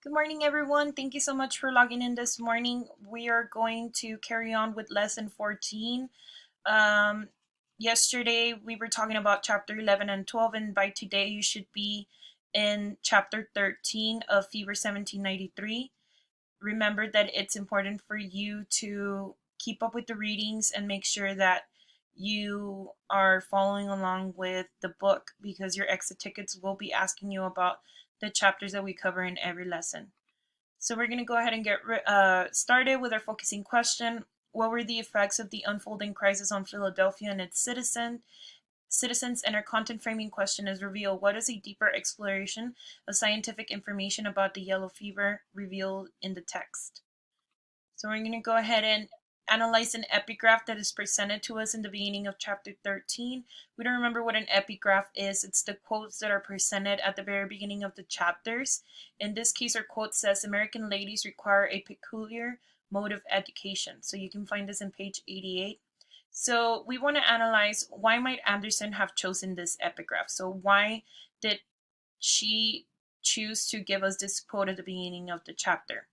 Good morning, everyone. Thank you so much for logging in this morning. We are going to carry on with lesson 14. Um, Yesterday, we were talking about chapter 11 and 12, and by today, you should be in chapter 13 of Fever 1793. Remember that it's important for you to keep up with the readings and make sure that you are following along with the book because your exit tickets will be asking you about the chapters that we cover in every lesson. So we're going to go ahead and get started with our focusing question. What were the effects of the unfolding crisis on Philadelphia and its citizens? And our content framing question is reveal what is a deeper exploration of scientific information about the yellow fever revealed in the text. So we're going to go ahead and analyze an epigraph that is presented to us in the beginning of chapter 13. We don't remember what an epigraph is. It's the quotes that are presented at the very beginning of the chapters. In this case, our quote says, American ladies require a peculiar mode of education. So you can find this in page 88. So we want to analyze why might Anderson have chosen this epigraph. So why did she choose to give us this quote at the beginning of the chapter?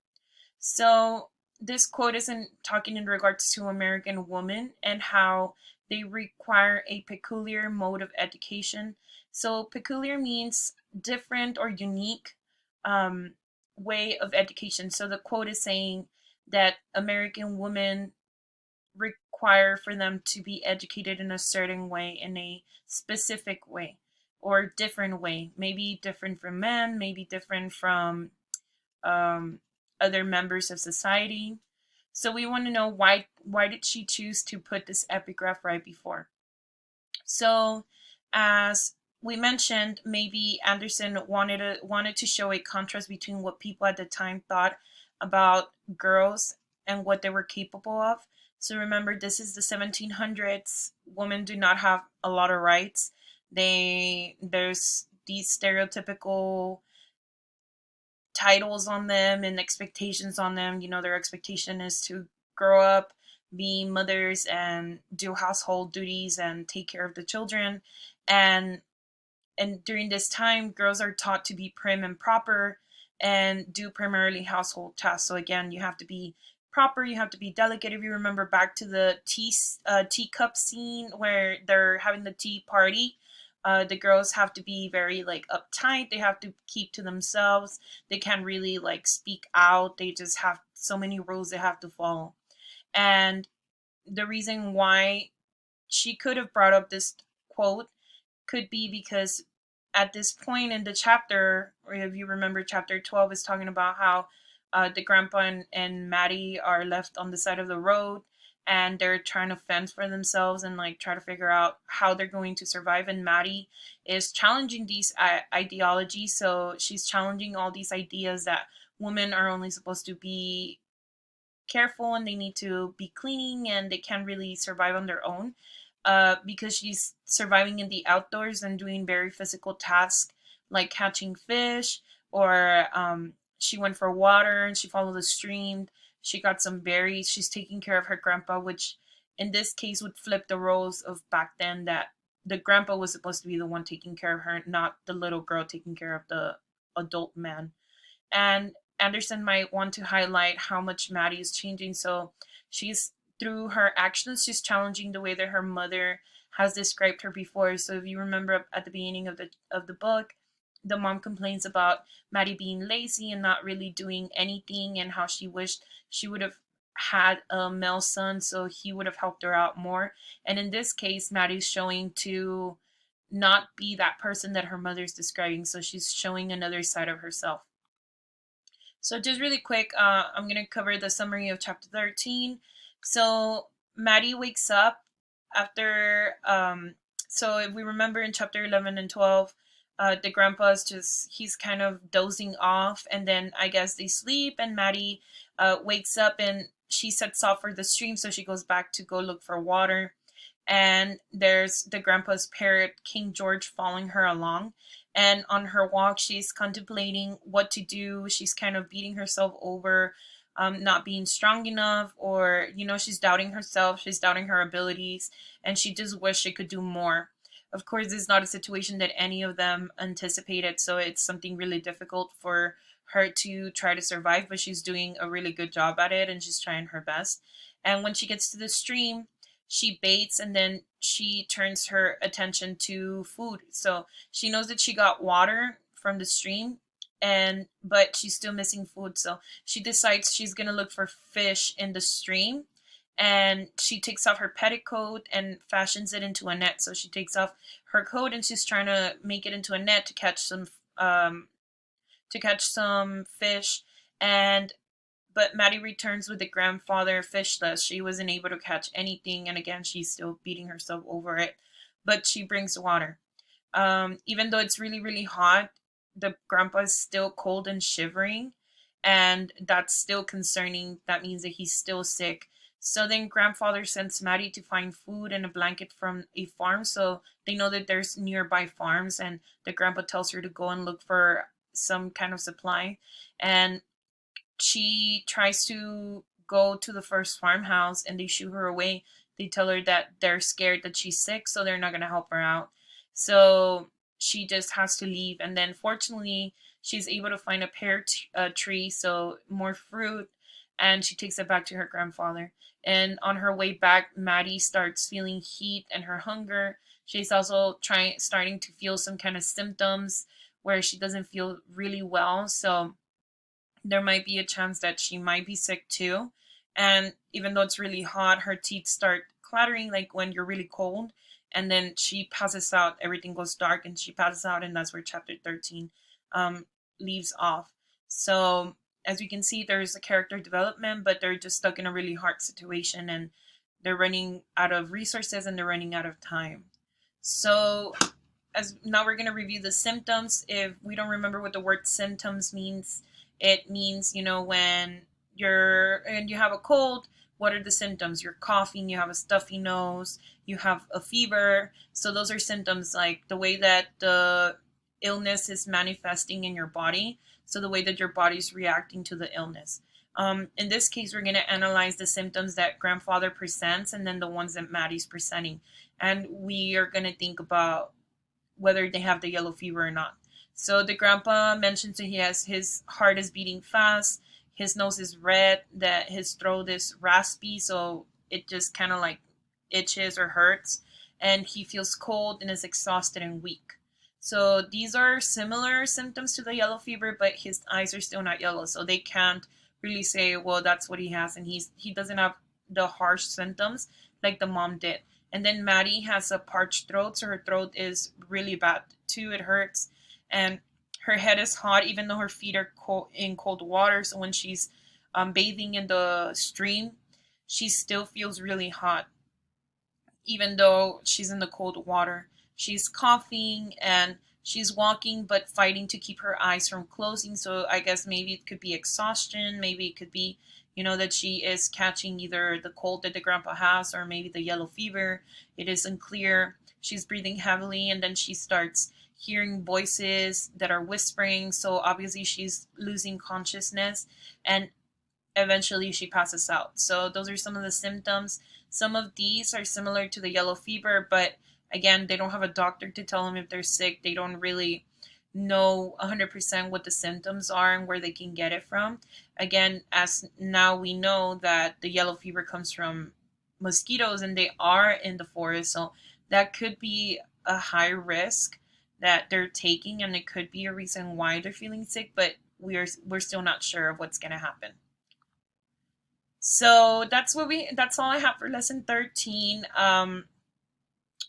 So this quote isn't talking in regards to American women and how they require a peculiar mode of education. So peculiar means different or unique way of education. So the quote is saying that American women require for them to be educated in a certain way, in a specific way, or different way. Maybe different from men, maybe different from um, other members of society. So we want to know why did she choose to put this epigraph right before? So as we mentioned, maybe Anderson wanted to show a contrast between what people at the time thought about girls and what they were capable of. So remember, this is the 1700s. Women do not have a lot of rights. There's these stereotypical titles on them and expectations on them. Their expectation is to grow up, be mothers, and do household duties and take care of the children. And during this time, girls are taught to be prim and proper and do primarily household tasks. So again, you have to be proper, you have to be delicate. If you remember back to the teacup scene where they're having the tea party, the girls have to be very like uptight. They have to keep to themselves. They can't really like speak out. They just have so many rules they have to follow. And the reason why she could have brought up this quote could be because at this point in the chapter, or if you remember, chapter 12 is talking about how the grandpa and Maddie are left on the side of the road and they're trying to fend for themselves and like try to figure out how they're going to survive. And Maddie is challenging these ideologies. So she's challenging all these ideas that women are only supposed to be careful and they need to be cleaning and they can't really survive on their own, because she's surviving in the outdoors and doing very physical tasks like catching fish, or she went for water and she followed the stream. She got some berries. She's taking care of her grandpa, which in this case would flip the roles of back then, that the grandpa was supposed to be the one taking care of her, not the little girl taking care of the adult man. And Anderson might want to highlight how much Maddie is changing. So she's through her actions, she's challenging the way that her mother has described her before. So if you remember at the beginning of the book, the mom complains about Maddie being lazy and not really doing anything, and how she wished she would have had a male son so he would have helped her out more. And in this case, Maddie's showing to not be that person that her mother's describing. So she's showing another side of herself. So just really quick, I'm going to cover the summary of chapter 13. So Maddie wakes up after, so if we remember in chapter 11 and 12, the grandpa's he's kind of dozing off, and then I guess they sleep, and Maddie wakes up and she sets off for the stream, so she goes back to go look for water. And there's the grandpa's parrot, King George, following her along. And on her walk, she's contemplating what to do. She's kind of beating herself over, not being strong enough, or, she's doubting herself. She's doubting her abilities, and she just wished she could do more. Of course, this is not a situation that any of them anticipated, so it's something really difficult for her to try to survive, but she's doing a really good job at it and she's trying her best. And when she gets to the stream, she baits and then she turns her attention to food. So she knows that she got water from the stream, and but she's still missing food. So she decides she's gonna look for fish in the stream, and she takes off her petticoat and fashions it into a net. So she takes off her coat and she's trying to make it into a net um, to catch some fish. And but Maddie returns with the grandfather fishless. She wasn't able to catch anything, and again, she's still beating herself over it. But she brings water. Even though it's really, really hot, the grandpa is still cold and shivering, and that's still concerning. That means that he's still sick. So then grandfather sends Maddie to find food and a blanket from a farm. So they know that there's nearby farms, and the grandpa tells her to go and look for some kind of supply. And she tries to go to the first farmhouse and they shoo her away. They tell her that they're scared that she's sick, so they're not going to help her out. So she just has to leave. And then, fortunately, she's able to find a tree, so more fruit, and she takes it back to her grandfather. And on her way back, Maddie starts feeling heat and her hunger. She's also starting to feel some kind of symptoms where she doesn't feel really well. So there might be a chance that she might be sick too. And even though it's really hot, her teeth start clattering like when you're really cold. And then she passes out. Everything goes dark and she passes out. And that's where chapter 13 leaves off. So as we can see, there's a character development, but they're just stuck in a really hard situation and they're running out of resources and they're running out of time. So as now we're going to review the symptoms. If we don't remember what the word symptoms means, it means, when you have a cold, what are the symptoms? You're coughing, you have a stuffy nose, you have a fever. So those are symptoms, like the way that the illness is manifesting in your body. So the way that your body's reacting to the illness. In this case, we're going to analyze the symptoms that grandfather presents and then the ones that Maddie's presenting. And we are going to think about whether they have the yellow fever or not. So the grandpa mentions that his heart is beating fast, his nose is red, that his throat is raspy, so it just kind of like itches or hurts, and he feels cold and is exhausted and weak. So these are similar symptoms to the yellow fever, but his eyes are still not yellow, so they can't really say, well, that's what he has, and he doesn't have the harsh symptoms like the mom did. And then Maddie has a parched throat, so her throat is really bad too. It hurts. And her head is hot, even though her feet are in cold water. So when she's bathing in the stream, she still feels really hot, even though she's in the cold water. She's coughing and she's walking, but fighting to keep her eyes from closing. So I guess maybe it could be exhaustion. Maybe it could be that she is catching either the cold that the grandpa has or maybe the yellow fever. It is unclear. She's breathing heavily and then she starts hearing voices that are whispering. So obviously she's losing consciousness and eventually she passes out. So those are some of the symptoms. Some of these are similar to the yellow fever, but again, they don't have a doctor to tell them if they're sick. They don't really know 100% what the symptoms are and where they can get it from. Again, as now we know that the yellow fever comes from mosquitoes and they are in the forest, so that could be a high risk that they're taking and it could be a reason why they're feeling sick, but we're still not sure of what's going to happen. So that's all I have for lesson 13.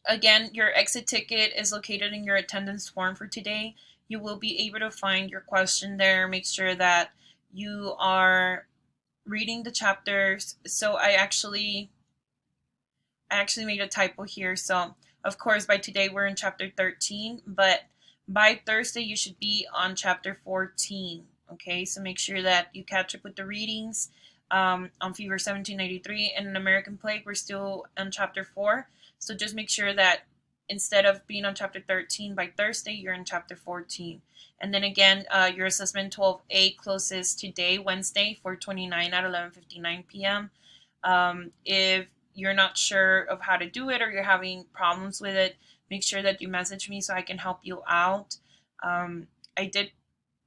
Again, your exit ticket is located in your attendance form for today. You will be able to find your question there. Make sure that you are reading the chapters. So I actually made a typo here. So of course by today we're in chapter 13, but by Thursday you should be on chapter 14. Okay, so make sure that you catch up with the readings. On Fever 1793 and an American Plague, we're still on chapter 4. So just make sure that instead of being on chapter 13 by Thursday, you're in chapter 14. And then again, your assessment 12A closes today, Wednesday, 4/29 at 11:59 p.m. If you're not sure of how to do it or you're having problems with it, make sure that you message me so I can help you out. I did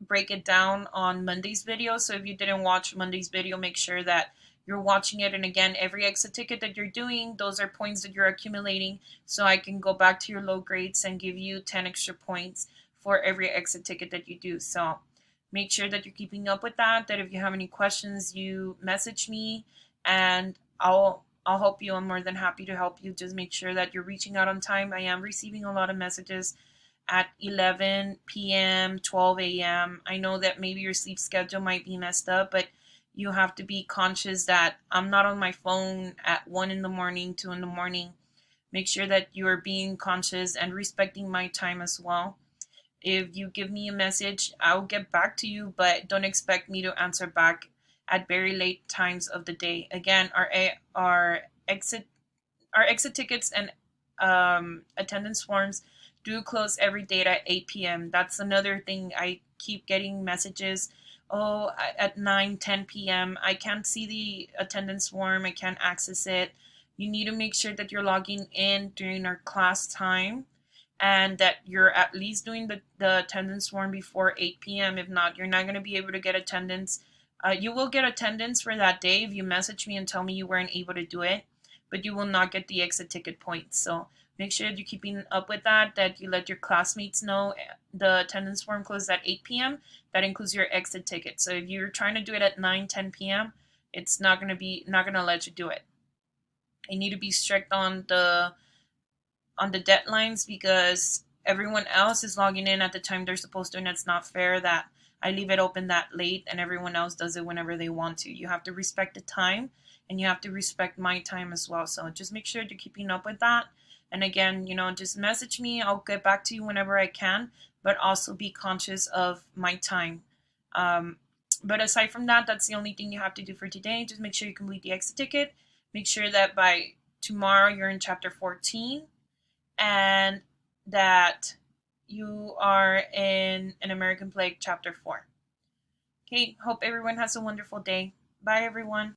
break it down on Monday's video. So if you didn't watch Monday's video, make sure that you're watching it. And again, every exit ticket that you're doing, those are points that you're accumulating. So I can go back to your low grades and give you 10 extra points for every exit ticket that you do. So make sure that you're keeping up with that. That if you have any questions, you message me and I'll help you. I'm more than happy to help you. Just make sure that you're reaching out on time. I am receiving a lot of messages at 11 p.m., 12 a.m. I know that maybe your sleep schedule might be messed up, but you have to be conscious that I'm not on my phone at 1 in the morning, 2 in the morning. Make sure that you are being conscious and respecting my time as well. If you give me a message, I'll get back to you, but don't expect me to answer back at very late times of the day. Again, our exit our exit tickets and attendance forms do close every day at 8 p.m. That's another thing. I keep getting messages. Oh, at 9, 10 p.m. I can't see the attendance form. I can't access it. You need to make sure that you're logging in during our class time and that you're at least doing the attendance form before 8 p.m. If not, you're not going to be able to get attendance. You will get attendance for that day if you message me and tell me you weren't able to do it, but you will not get the exit ticket points. So make sure that you're keeping up with that you let your classmates know the attendance form closes at 8 p.m. That includes your exit ticket. So if you're trying to do it at 9, 10 p.m., it's not going to let you do it. You need to be strict on the deadlines because everyone else is logging in at the time they're supposed to, and it's not fair that I leave it open that late and everyone else does it whenever they want to. You have to respect the time and you have to respect my time as well. So just make sure you're keeping up with that. And again, just message me. I'll get back to you whenever I can, but also be conscious of my time. Um, but aside from that, that's the only thing you have to do for today. Just make sure you complete the exit ticket. Make sure that by tomorrow you're in chapter 14 and that you are in An American Plague Chapter 4. Okay, hope everyone has a wonderful day. Bye, everyone.